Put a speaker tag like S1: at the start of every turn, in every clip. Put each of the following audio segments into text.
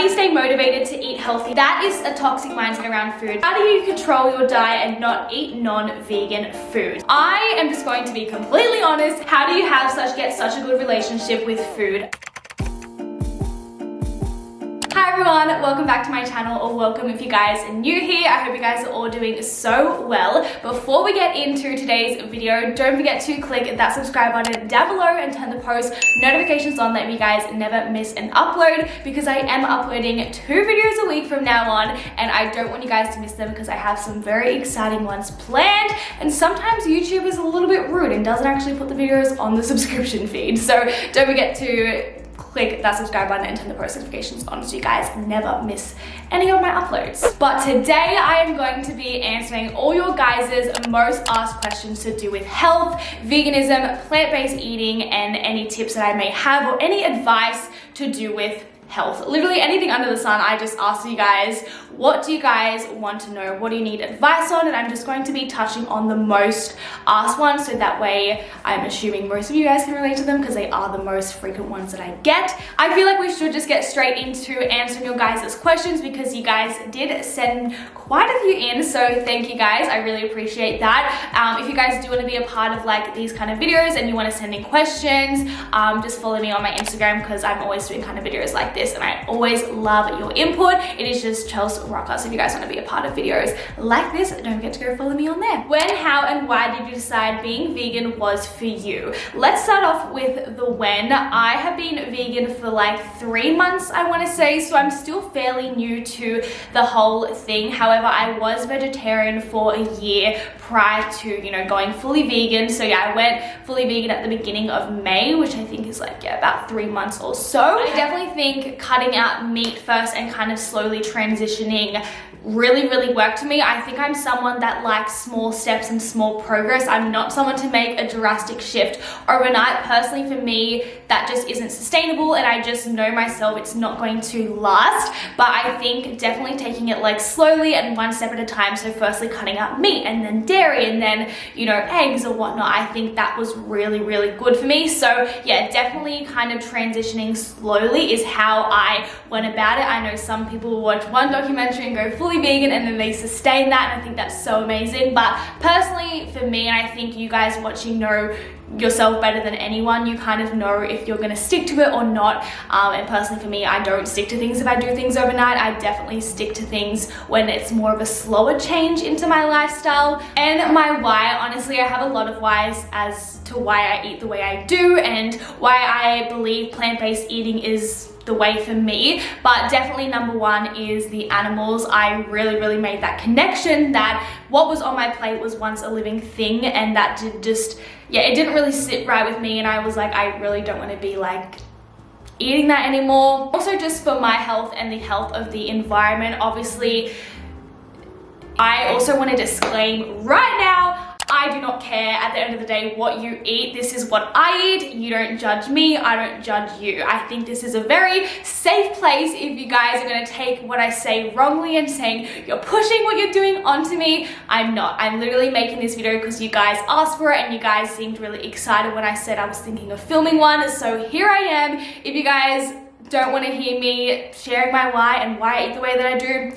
S1: do you stay motivated to eat healthy? That is a toxic mindset around food. How do you control your diet and not eat non-vegan food? I am just going to be completely honest. How do you get such a good relationship with food? Hi everyone, welcome back to my channel, or welcome if you guys are new here. I hope you guys are all doing so well. Before we get into today's video, don't forget to click that subscribe button down below and turn the post notifications on. That way you guys never miss an upload, because I am uploading 2 videos a week from now on, and I don't want you guys to miss them because I have some very exciting ones planned. And sometimes YouTube is a little bit rude and doesn't actually put the videos on the subscription feed. So don't forget to click that subscribe button and turn the post notifications on so you guys never miss any of my uploads. But today I am going to be answering all your guys' most asked questions to do with health, veganism, plant-based eating, and any tips that I may have or any advice to do with health. Literally anything under the sun. I just asked you guys, what do you guys want to know? What do you need advice on? And I'm just going to be touching on the most asked ones, so that way I'm assuming most of you guys can relate to them because they are the most frequent ones that I get. I feel like we should just get straight into answering your guys' questions, because you guys did send quite a few in, so thank you guys. I really appreciate that. If you guys do want to be a part of like these kind of videos and you want to send in questions, just follow me on my Instagram, because I'm always doing kind of videos like this and I always love your input. It is just Chels Rocca. So if you guys want to be a part of videos like this, don't forget to go follow me on there. When, how, and why did you decide being vegan was for you? Let's start off with the when. I have been vegan for like 3 months, I want to say, so I'm still fairly new to the whole thing. However, I was vegetarian for a year prior to, you know, going fully vegan. So yeah, I went fully vegan at the beginning of May, which I think is like, yeah, about 3 months or so. I definitely think cutting out meat first and kind of slowly transitioning really worked for me. I think I'm someone that likes small steps and small progress. I'm not someone to make a drastic shift overnight. Personally, for me, that just isn't sustainable, and I just know myself it's not going to last. But I think definitely taking it like slowly and one step at a time. So firstly cutting out meat, and then dairy, and then, you know, eggs or whatnot. I think that was really good for me. So yeah, definitely kind of transitioning slowly is how I went about it. I know some people watch one documentary and go fully vegan and then they sustain that, and I think that's so amazing. But personally for me, and I think you guys watching know yourself better than anyone, you kind of know if you're going to stick to it or not. And personally for me, I don't stick to things if I do things overnight. I definitely stick to things when it's more of a slower change into my lifestyle. And my why, honestly, I have a lot of whys as to why I eat the way I do and why I believe plant-based eating is the way for me. But definitely number one is the animals. I really made that connection that what was on my plate was once a living thing, and that did just, yeah, it didn't really sit right with me, and I was like, I really don't want to be like eating that anymore. Also, just for my health and the health of the environment, obviously. I also want to disclaim right now, I do not care at the end of the day what you eat. This is what I eat. You don't judge me, I don't judge you. I think this is a very safe place. If you guys are going to take what I say wrongly and saying you're pushing what you're doing onto me, I'm not. I'm literally making this video because you guys asked for it, and you guys seemed really excited when I said I was thinking of filming one. So here I am. If you guys don't want to hear me sharing my why and why I eat the way that I do,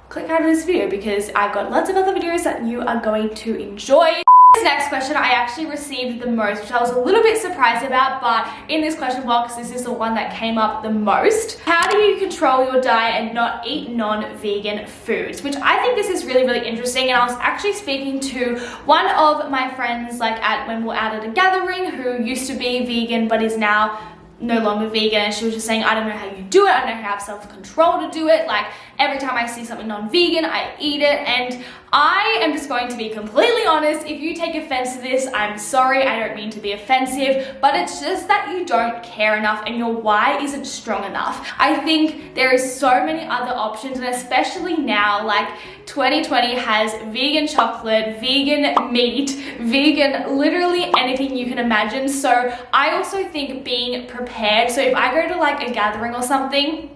S1: click out of this video, because I've got lots of other videos that you are going to enjoy. This next question I actually received the most, which I was a little bit surprised about, but in this question box, this is the one that came up the most. How do you control your diet and not eat non-vegan foods? Which I think this is really interesting, and I was actually speaking to one of my friends like when we were out at a gathering, who used to be vegan but is now no longer vegan, and she was just saying, I don't know how you do it, I don't know how I have self-control to do it. Like, every time I see something non-vegan, I eat it. And I am just going to be completely honest. If you take offense to this, I'm sorry. I don't mean to be offensive, but it's just that you don't care enough and your why isn't strong enough. I think there is so many other options, and especially now, like 2020 has vegan chocolate, vegan meat, vegan literally anything you can imagine. So I also think being prepared. So if I go to like a gathering or something,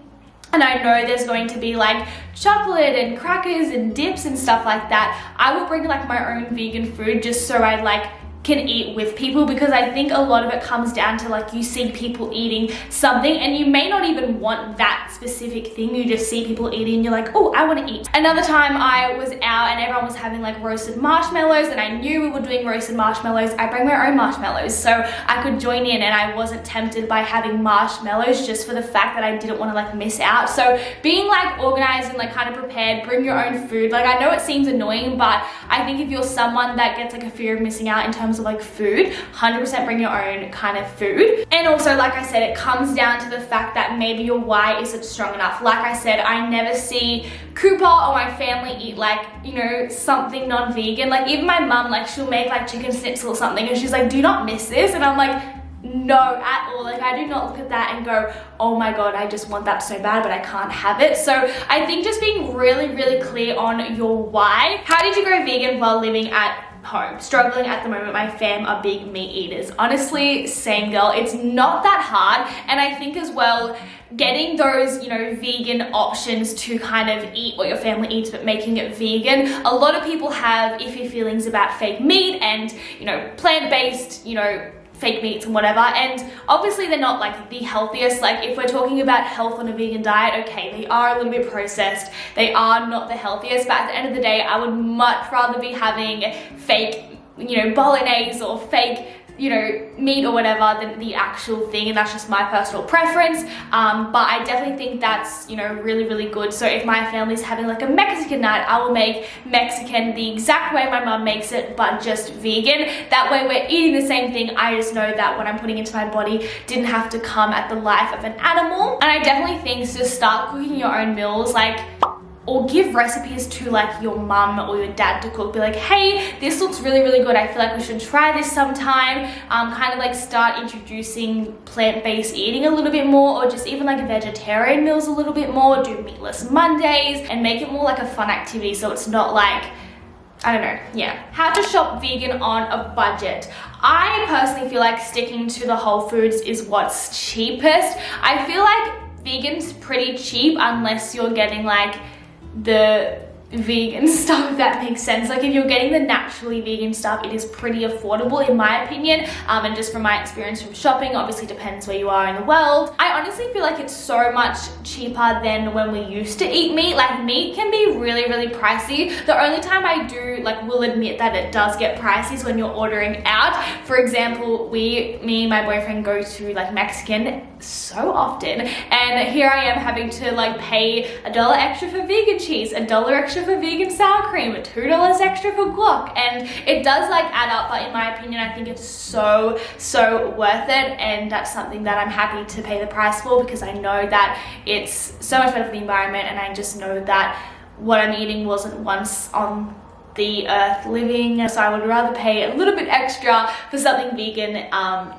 S1: and I know there's going to be like chocolate and crackers and dips and stuff like that, I will bring like my own vegan food just so I like can eat with people, because I think a lot of it comes down to like you see people eating something and you may not even want that specific thing, you just see people eating and you're like, oh, I want to eat. Another time I was out and everyone was having like roasted marshmallows and I knew we were doing roasted marshmallows. I bring my own marshmallows so I could join in, and I wasn't tempted by having marshmallows just for the fact that I didn't want to like miss out. So being like organized and like kind of prepared, bring your own food. Like I know it seems annoying, but I think if you're someone that gets like a fear of missing out in terms of like food, 100% bring your own kind of food. And also, like I said, it comes down to the fact that maybe your why isn't strong enough. Like I said, I never see Cooper or my family eat like, you know, something non-vegan. Like even my mum, like she'll make like chicken schnitzel or something and she's like, do not miss this. And I'm like, no, at all. Like I do not look at that and go, oh my god, I just want that so bad, but I can't have it. So I think just being really, really clear on your why. How did you go vegan while living at home? Struggling at the moment. My fam are big meat eaters. Honestly, same girl. It's not that hard. And I think as well, getting those, you know, vegan options to kind of eat what your family eats, but making it vegan. A lot of people have iffy feelings about fake meat and, you know, plant-based, you know, fake meats and whatever, and obviously they're not like the healthiest. Like if we're talking about health on a vegan diet, okay, they are a little bit processed, they are not the healthiest, but at the end of the day I would much rather be having fake, you know, bolognese or fake, you know, meat or whatever than the actual thing, and that's just my personal preference. But I definitely think that's, you know, really, really good. So if my family's having like a Mexican night, I will make Mexican the exact way my mum makes it, but just vegan. That way we're eating the same thing. I just know that what I'm putting into my body didn't have to come at the life of an animal. And I definitely think to start cooking your own meals, like, or give recipes to like your mum or your dad to cook. Be like, hey, this looks really, really good. I feel like we should try this sometime. Kind of like start introducing plant-based eating a little bit more, or just even like vegetarian meals a little bit more. Do meatless Mondays and make it more like a fun activity, so it's not like, I don't know, yeah. How to shop vegan on a budget. I personally feel like sticking to the whole foods is what's cheapest. I feel like vegan's pretty cheap unless you're getting like the vegan stuff, if that makes sense. Like if you're getting the naturally vegan stuff, it is pretty affordable in my opinion, and just from my experience from shopping, obviously depends where you are in the world. I honestly feel like it's so much cheaper than when we used to eat meat. Like meat can be really, really pricey. The only time I do like will admit that it does get pricey is when you're ordering out. For example, me and my boyfriend go to like Mexican so often, and here I am having to like pay $1 extra for vegan cheese, $1 extra for vegan sour cream, $2 extra for guac, and it does like add up. But in my opinion, I think it's so worth it, and that's something that I'm happy to pay the price for, because I know that it's so much better for the environment, and I just know that what I'm eating wasn't once on the earth living, so I would rather pay a little bit extra for something vegan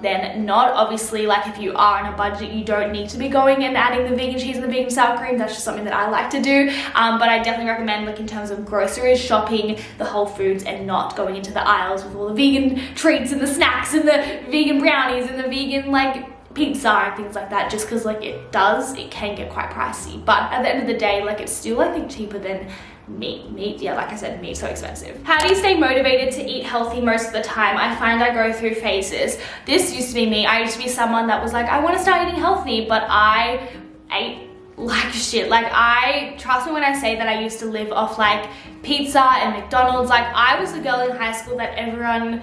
S1: than not. Obviously, like if you are on a budget, you don't need to be going and adding the vegan cheese and the vegan sour cream. That's just something that I like to do, but I definitely recommend, like in terms of groceries, shopping the Whole Foods and not going into the aisles with all the vegan treats and the snacks and the vegan brownies and the vegan like pizza and things like that, just because like it can get quite pricey. But at the end of the day, like it's still, I think, cheaper than meat. Yeah, like I said, meat's so expensive. How do you stay motivated to eat healthy most of the time? I find I go through phases. This used to be me. I used to be someone that was like, I want to start eating healthy, but I ate like shit. Like trust me when I say that I used to live off like pizza and McDonald's. Like I was the girl in high school that everyone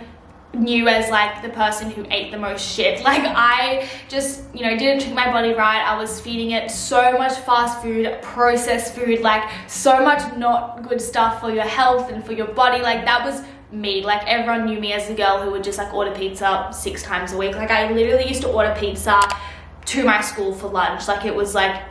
S1: knew as like the person who ate the most shit. Like I just, you know, didn't treat my body right. I was feeding it so much fast food, processed food, like so much not good stuff for your health and for your body. Like that was me. Like everyone knew me as a girl who would just like order pizza 6 times a week. Like I literally used to order pizza to my school for lunch. Like it was like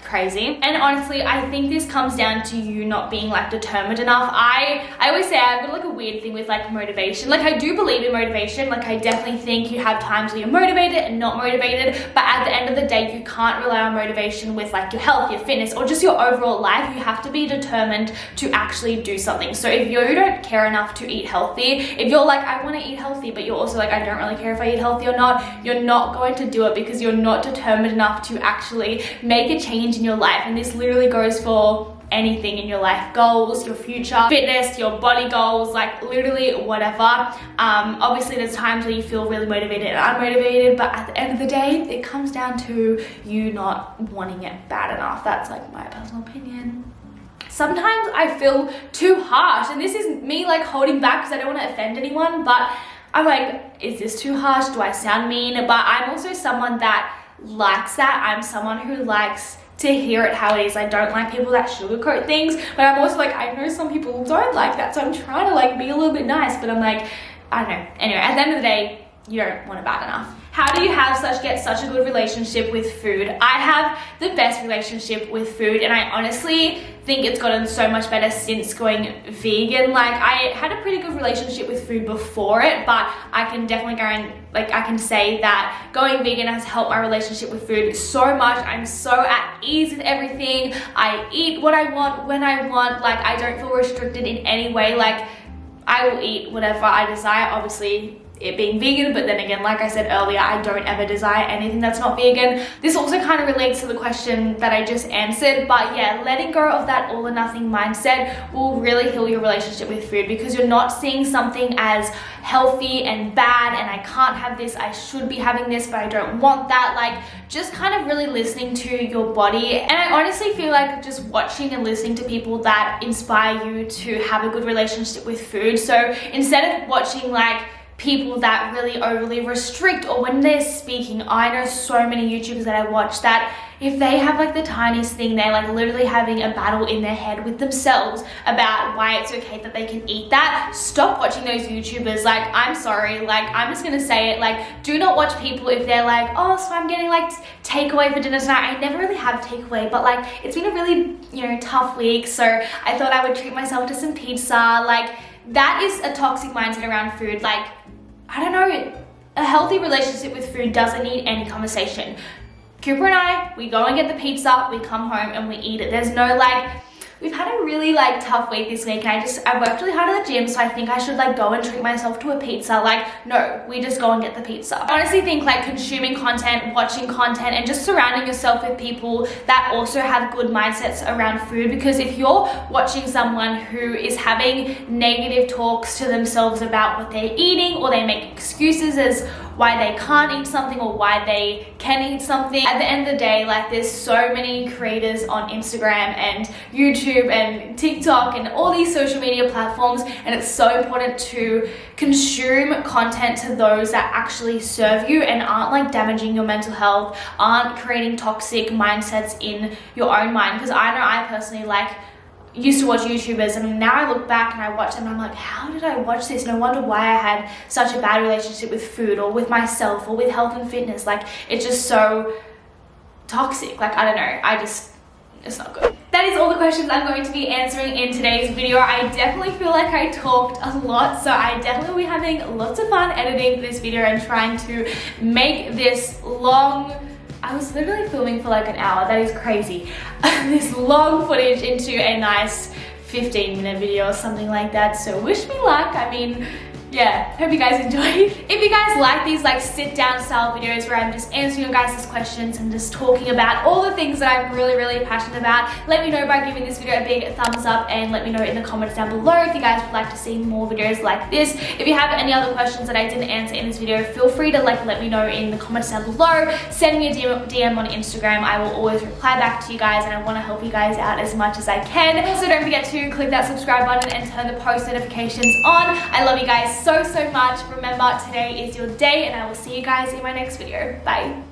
S1: crazy. And honestly, I think this comes down to you not being like determined enough. I always say I've got like a weird thing with like motivation. Like I do believe in motivation. Like I definitely think you have times where you're motivated and not motivated, but at the end of the day, you can't rely on motivation with like your health, your fitness, or just your overall life. You have to be determined to actually do something. So if you don't care enough to eat healthy, if you're like, I want to eat healthy, but you're also like, I don't really care if I eat healthy or not, you're not going to do it because you're not determined enough to actually make a change in your life, and this literally goes for anything in your life, goals, your future, fitness, your body goals, like literally whatever. Obviously there's times where you feel really motivated and unmotivated, but at the end of the day, it comes down to you not wanting it bad enough. That's like my personal opinion. Sometimes I feel too harsh, and this is me like holding back because I don't want to offend anyone, but I'm like, is this too harsh? Do I sound mean? But I'm also someone that likes that. I'm someone who likes to hear it how it is. I don't like people that sugarcoat things, but I'm also like, I know some people don't like that, so I'm trying to like be a little bit nice, but I'm like, I don't know. Anyway, at the end of the day, you don't want it bad enough. How do you get such a good relationship with food? I have the best relationship with food, and I honestly think it's gotten so much better since going vegan. Like, I had a pretty good relationship with food before it, but I can definitely I can say that going vegan has helped my relationship with food so much. I'm so at ease with everything. I eat what I want when I want. Like, I don't feel restricted in any way. Like, I will eat whatever I desire, obviously it being vegan, but then again, like I said earlier, I don't ever desire anything that's not vegan. This also kind of relates to the question that I just answered, but yeah, letting go of that all or nothing mindset will really heal your relationship with food, because you're not seeing something as healthy and bad and I can't have this, I should be having this, but I don't want that. Like, just kind of really listening to your body. And I honestly feel like just watching and listening to people that inspire you to have a good relationship with food. So instead of watching like people that really overly restrict, or when they're speaking, I know so many YouTubers that I watch that if they have like the tiniest thing, they're like literally having a battle in their head with themselves about why it's okay that they can eat that. Stop watching those YouTubers. Like, I'm sorry, like, I'm just gonna say it, like, do not watch people if they're like, oh, so I'm getting like takeaway for dinner tonight. I never really have takeaway, but like, it's been a really, you know, tough week, so I thought I would treat myself to some pizza. Like, that is a toxic mindset around food. Like, I don't know, a healthy relationship with food doesn't need any conversation. Cooper and I, we go and get the pizza, we come home and we eat it. There's no like, we've had a really like tough week this week, and I worked really hard at the gym, so I think I should like go and treat myself to a pizza. Like, no, we just go and get the pizza. I honestly think like consuming content, watching content, and just surrounding yourself with people that also have good mindsets around food, because if you're watching someone who is having negative talks to themselves about what they're eating, or they make excuses as why they can't eat something or why they can eat something, at the end of the day, like, there's so many creators on Instagram and YouTube and TikTok and all these social media platforms, and it's so important to consume content to those that actually serve you and aren't like damaging your mental health, aren't creating toxic mindsets in your own mind. Because I know I personally like used to watch YouTubers, and now I look back and I watch them and I'm like, how did I watch this? No wonder why I had such a bad relationship with food or with myself or with health and fitness. Like, it's just so toxic. Like, I don't know, it's not good. That is all the questions I'm going to be answering in today's video. I definitely feel like I talked a lot, so I definitely will be having lots of fun editing this video and trying to make this long, I was literally filming for like an hour, that is crazy, this long footage into a nice 15-minute video or something like that. So wish me luck. I mean, yeah, hope you guys enjoyed. If you guys like these like sit down style videos where I'm just answering your guys' questions and just talking about all the things that I'm really passionate about, let me know by giving this video a big thumbs up, and let me know in the comments down below if you guys would like to see more videos like this. If you have any other questions that I didn't answer in this video, feel free to like let me know in the comments down below. Send me a DM on Instagram. I will always reply back to you guys, and I want to help you guys out as much as I can. Also, don't forget to click that subscribe button and turn the post notifications on. I love you guys so much. Remember, today is your day, and I will see you guys in my next video. Bye.